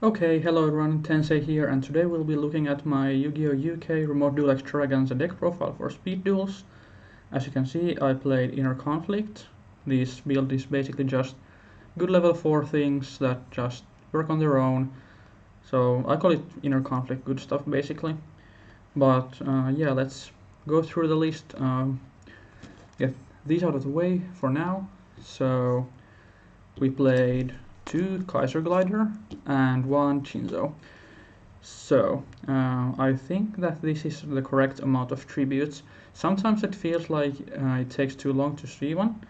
Okay, hello everyone, Tensei here, and today we'll be looking at my Yu-Gi-Oh! UK Remote Duel Extravaganza deck profile for speed duels. As you can see, I played Inner Conflict. This build is basically just good level 4 things that just work on their own. So I call it Inner Conflict good stuff basically. But yeah, let's go through the list. Get these out of the way for now. So we played 2 Kaiser Glider and 1 Shinzo. So, I think that this is the correct amount of tributes. Sometimes it feels like it takes too long to see one,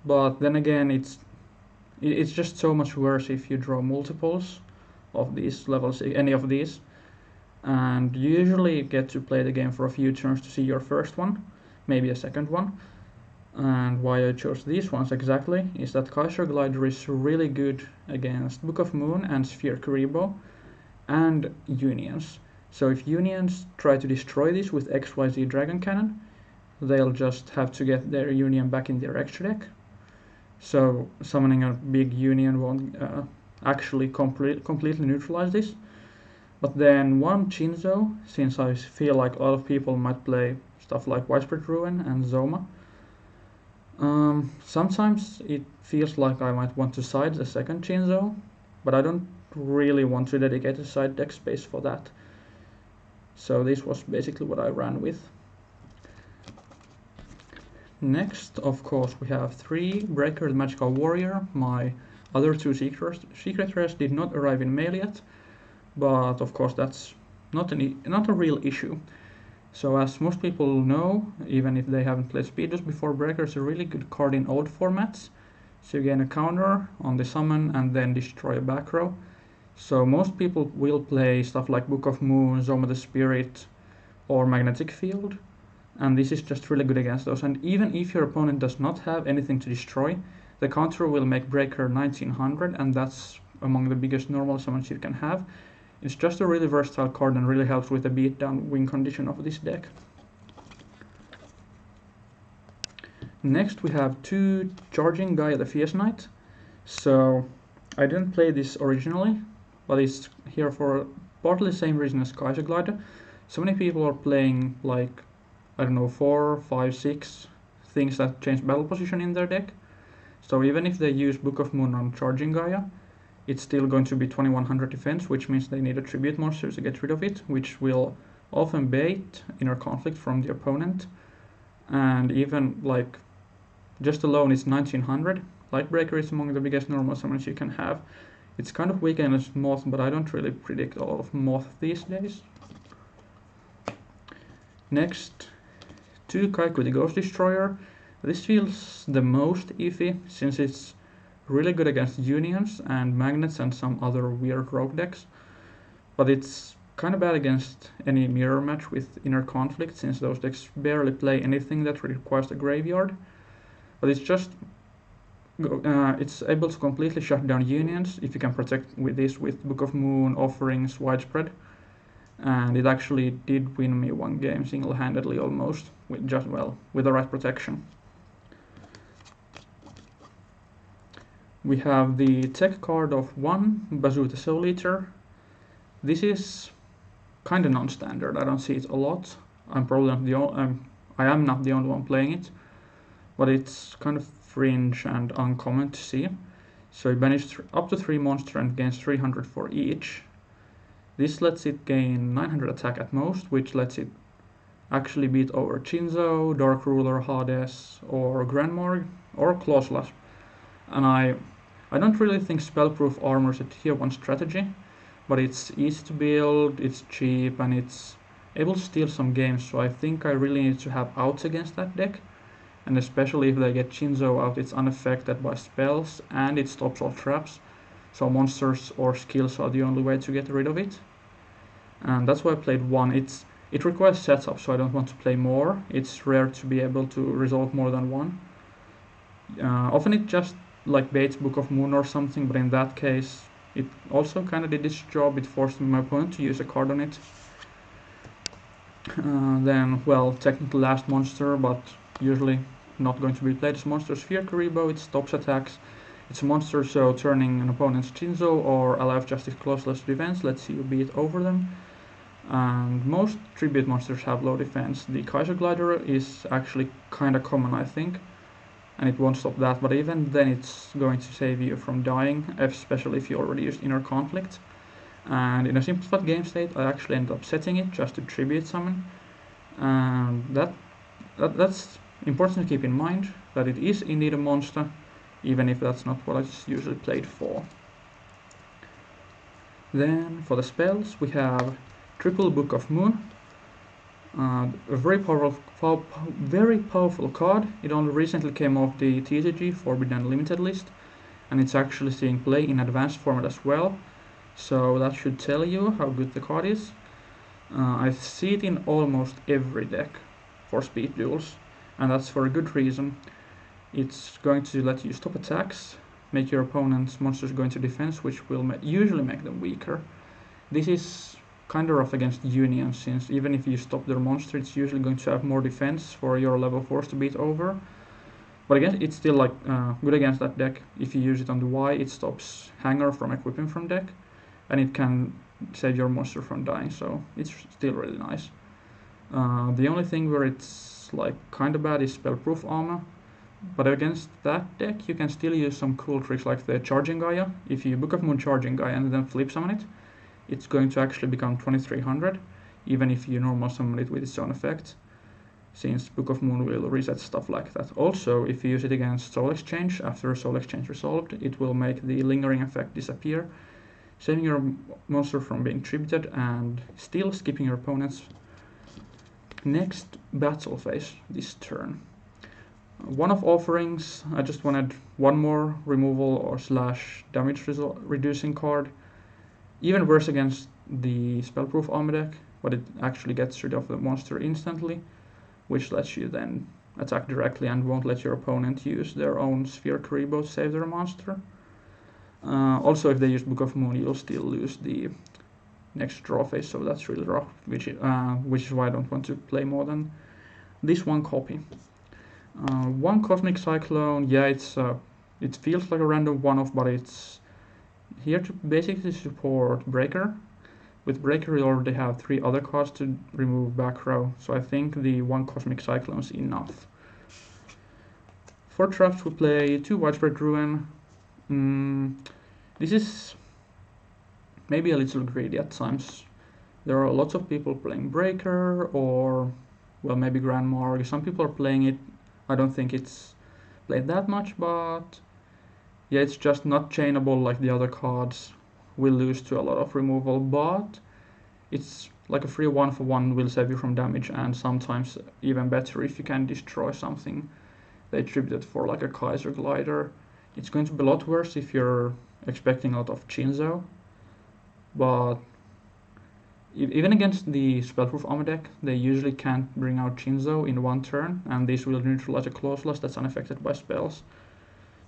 but then again, it's just so much worse if you draw multiples of these levels, any of these, and you usually get to play the game for a few turns to see your first one, maybe a second one. And why I chose these ones exactly is that Kaiser Glider is really good against Book of Moon and Sphere Kuribo, and unions. So if unions try to destroy this with XYZ Dragon Cannon, they'll just have to get their union back in their extra deck. So summoning a big union won't actually completely neutralize this. But then one Shinzo, since I feel like a lot of people might play stuff like Widespread Ruin and Zoma, sometimes it feels like I might want to side the second Shinzo, but I don't really want to dedicate a side deck space for that. So this was basically what I ran with. Next, of course, we have 3 Breaker the Magical Warrior. My other 2 secret rares did not arrive in mail yet, but of course that's not a real issue. So as most people know, even if they haven't played Speed Duels before, Breaker is a really good card in old formats. So you gain a counter on the summon and then destroy a Backrow. So most people will play stuff like Book of Moon, Zoma the Spirit, or Magnetic Field, and this is just really good against those. And even if your opponent does not have anything to destroy, the counter will make Breaker 1900, and that's among the biggest normal summons you can have. It's just a really versatile card and really helps with the beatdown win condition of this deck. Next we have 2 Charging Gaia the Fierce Knight. So I didn't play this originally, but it's here for partly the same reason as Kaiser Glider. So many people are playing like, I don't know, 4, 5, 6 things that change battle position in their deck. So even if they use Book of Moon on Charging Gaia, it's still going to be 2100 defense, which means they need a tribute monster to get rid of it, which will often bait Inner Conflict from the opponent. And even like just alone it's 1900. Lightbreaker is among the biggest normal summons you can have. It's kind of weak against Moth, but I don't really predict a lot of Moth these days. Next, 2 Kaiku the Ghost Destroyer. This feels the most iffy, since it's really good against unions and magnets and some other weird rogue decks, but it's kind of bad against any mirror match with Inner Conflict, since those decks barely play anything that requires a graveyard. But it's just it's able to completely shut down unions if you can protect with this with Book of Moon, Offerings, Widespread, and it actually did win me one game single-handedly almost, with with the right protection. We have the tech card of 1 Bazoo the Soul Eater. This is kind of non-standard. I don't see it a lot. I'm probably not the only, I am not the only one playing it, but it's kind of fringe and uncommon to see. So you banish up to 3 monsters and gains 300 for each. This lets it gain 900 attack at most, which lets it actually beat over Shinzo, Dark Ruler, Hades, or Grandmorg, or Clawslash. And I don't really think Spellproof Armor is a tier 1 strategy, but it's easy to build, it's cheap, and it's able to steal some games, so I think I really need to have outs against that deck. And especially if they get Shinzo out, it's unaffected by spells and it stops all traps, so monsters or skills are the only way to get rid of it. And that's why I played 1. It requires setup, so I don't want to play more. It's rare to be able to resolve more than 1. Often it just like baits Book of Moon or something, but in that case it also kind of did its job. It forced my opponent to use a card on it. Then, well, technically last monster, but usually not going to be played as monster, Sphere Kuribo. It stops attacks. It's a monster, so turning an opponent's Shinzo or Alive Justice closeless defense lets you beat over them. And most tribute monsters have low defense. The Kaiser Glider is actually kinda common, I think, and it won't stop that, but even then it's going to save you from dying, especially if you already used Inner Conflict. And in a simplified game state, I actually ended up setting it just to tribute summon, and that's important to keep in mind, that it is indeed a monster, even if that's not what it's usually played for. Then for the spells, we have Triple Book of Moon, a very powerful card. It only recently came off the TCG Forbidden Unlimited list, and it's actually seeing play in advanced format as well, so that should tell you how good the card is. I see it in almost every deck for speed duels, and that's for a good reason. It's going to let you stop attacks, make your opponent's monsters go into defense, which will usually make them weaker. This is kind of rough against Union, since even if you stop their monster, it's usually going to have more defense for your level 4s to beat over. But again, it's still like good against that deck. If you use it on the Y, it stops Hanger from equipping from deck, and it can save your monster from dying, so it's still really nice. The only thing where it's like kinda bad is Spellproof Armor, but against that deck you can still use some cool tricks like the Charging Gaia. If you Book of Moon Charging Gaia and then flip summon it, it's going to actually become 2300, even if you normal summon it with its own effect, since Book of Moon will reset stuff like that. Also, if you use it against Soul Exchange after Soul Exchange resolved, it will make the lingering effect disappear, saving your monster from being tributed and still skipping your opponent's next battle phase this turn. One of offerings, I just wanted one more removal or slash damage reducing card. Even worse against the Spellproof Armor deck, but it actually gets rid of the monster instantly, which lets you then attack directly and won't let your opponent use their own Sphere Kuriboh to save their monster. Also, if they use Book of Moon, you'll still lose the next draw phase, so that's really rough, which is why I don't want to play more than this one copy. One Cosmic Cyclone, yeah, it feels like a random one-off, but it's here to basically support Breaker. With Breaker you already have 3 other cards to remove Backrow, so I think the one Cosmic Cyclone is enough. For traps we play 2 Widespread Ruin. This is maybe a little greedy at times. There are lots of people playing Breaker or, well, maybe Grand Morgue. Some people are playing it. I don't think it's played that much, but yeah, it's just not chainable like the other cards. Will lose to a lot of removal, but it's like a free 1-for-1 will save you from damage, and sometimes even better if you can destroy something they tributed for, like a Kaiser Glider. It's going to be a lot worse if you're expecting a lot of Shinzo, but even against the Spellproof Armor deck, they usually can't bring out Shinzo in one turn, and this will neutralize a Closeless that's unaffected by spells.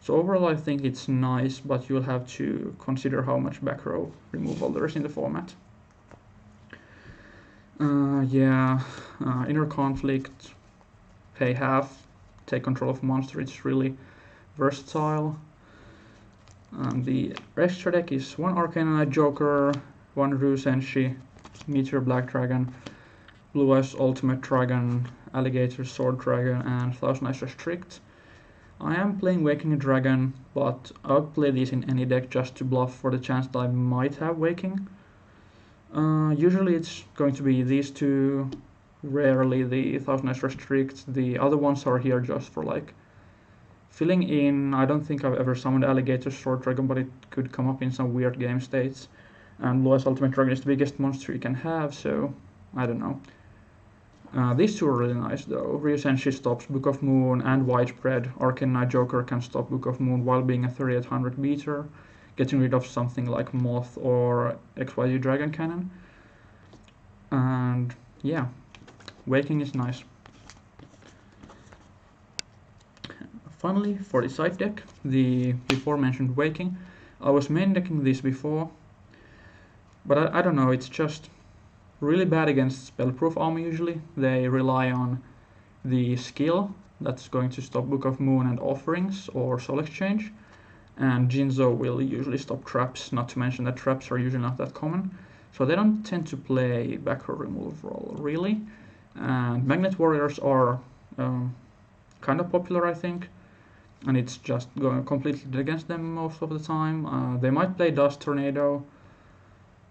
So overall I think it's nice, but you'll have to consider how much Backrow removal there is in the format. Inner Conflict, pay half, take control of monster, it's really versatile. The extra deck is 1 Arcane Knight Joker, 1 Rue Senshi, Meteor Black Dragon, Blue Eyes Ultimate Dragon, Alligator Sword Dragon, and Thousand Eyes Restrict. I am playing Waking Dragon, but I would play these in any deck just to bluff for the chance that I might have Waking. Usually it's going to be these 2, rarely the Thousand Eyes Restrict. The other ones are here just for like filling in. I don't think I've ever summoned Alligator Sword Dragon, but it could come up in some weird game states. And Blue Eyes Ultimate Dragon is the biggest monster you can have, so I don't know. These 2 are really nice though. Ryu Senshi stops Book of Moon and Widespread. Arcane Knight Joker can stop Book of Moon while being a 3800 beater, getting rid of something like Moth or XYZ Dragon Cannon. And yeah, Waking is nice. Finally, for the side deck, the before mentioned Waking. I was main decking this before, but I don't know, it's just really bad against Spellproof Armor usually. They rely on the skill that's going to stop Book of Moon and Offerings or Soul Exchange, and Jinzo will usually stop traps, not to mention that traps are usually not that common. So they don't tend to play Backrow removal really. And Magnet Warriors are kind of popular, I think, and it's just going completely against them most of the time. They might play Dust Tornado,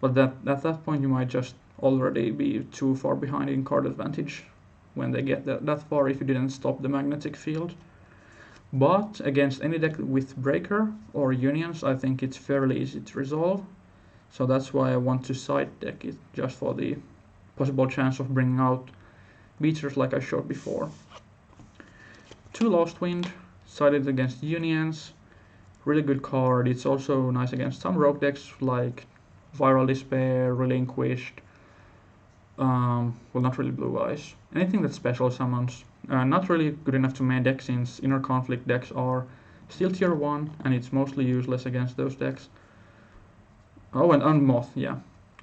but at that point you might just already be too far behind in card advantage when they get that far if you didn't stop the magnetic field. But against any deck with Breaker or Unions, I think it's fairly easy to resolve. So that's why I want to side deck it, just for the possible chance of bringing out beaters like I showed before. 2 Lost Wind, sided against Unions, really good card. It's also nice against some rogue decks like Viral Despair, Relinquished, well, not really Blue Eyes. Anything that special summons. Not really good enough to main deck since Inner Conflict decks are still tier 1 and it's mostly useless against those decks. Oh, and Moth, yeah.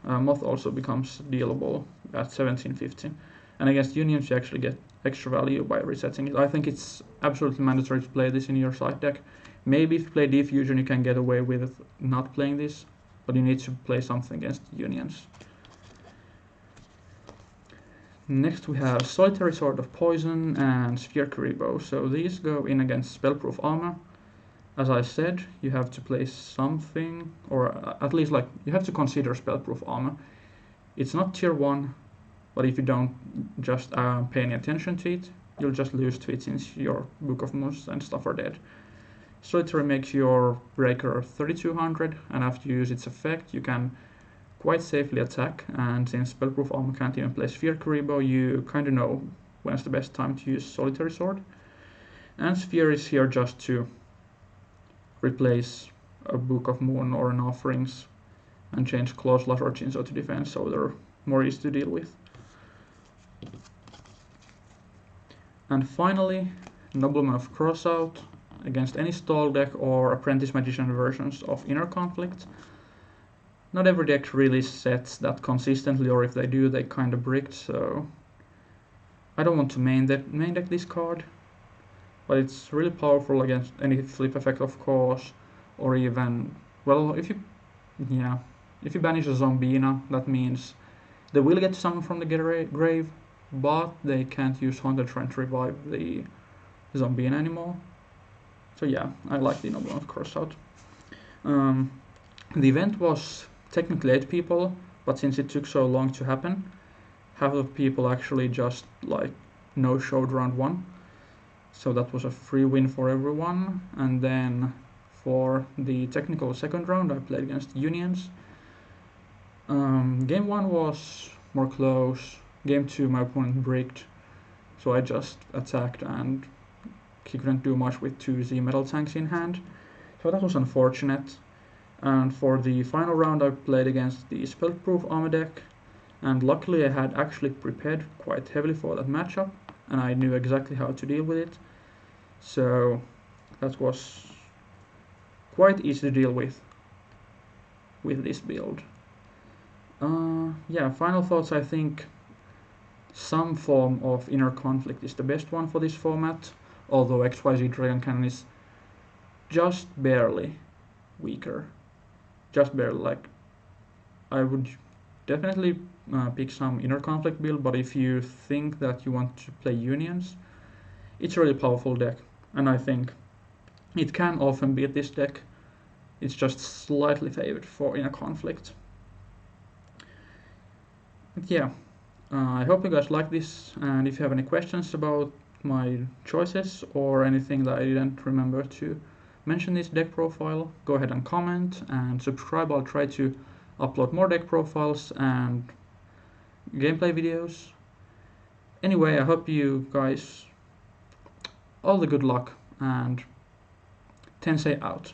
Moth also becomes dealable at 1750. And against Unions you actually get extra value by resetting it. I think it's absolutely mandatory to play this in your side deck. Maybe if you play Diffusion you can get away with not playing this, but you need to play something against Unions. Next we have Solitary Sword of Poison and Sphere Kuriboh. So these go in against Spellproof Armor. As I said, you have to play something, or at least like you have to consider Spellproof Armor. It's not tier 1, but if you don't just pay any attention to it, you'll just lose to it since your Book of Moons and stuff are dead. Solitary makes your Breaker 3200, and after you use its effect, you can quite safely attack, and since Spellproof Armor can't even play Sphere Kuriboh, you kinda know when's the best time to use Solitary Sword. And Sphere is here just to replace a Book of Moon or an Offerings and change Claw Slot or Jinzo to defense, so they're more easy to deal with. And finally, Nobleman of Crossout against any stall deck or Apprentice Magician versions of Inner Conflict. Not every deck really sets that consistently, or if they do, they kinda bricked, so I don't want to main deck this card, but it's really powerful against any flip effect, of course, or even, well, if you banish a Zombina, that means they will get summoned from the grave, but they can't use Haunted Shrine to revive the Zombina anymore. So yeah, I like the Nobleman of Crossout. The event was technically 8 people, but since it took so long to happen, half of the people actually just like no-showed round 1. So that was a free win for everyone. And then for the technical second round I played against Unions. Game 1 was more close. Game 2 my opponent bricked, so I just attacked and he couldn't do much with 2 Z metal tanks in hand. So that was unfortunate. And for the final round I played against the Spellproof Armor deck, and luckily I had actually prepared quite heavily for that matchup and I knew exactly how to deal with it. So that was quite easy to deal with this build. Yeah, final thoughts. I think some form of Inner Conflict is the best one for this format, although XYZ Dragon Cannon is just barely weaker. Just barely. Like, I would definitely pick some Inner Conflict build, but if you think that you want to play Unions, it's a really powerful deck, and I think it can often beat this deck. It's just slightly favored for Inner Conflict. But yeah, I hope you guys like this, and if you have any questions about my choices or anything that I didn't remember to mention this deck profile, go ahead and comment and subscribe. I'll try to upload more deck profiles and gameplay videos. Anyway, I hope you guys all the good luck, and Tensei out.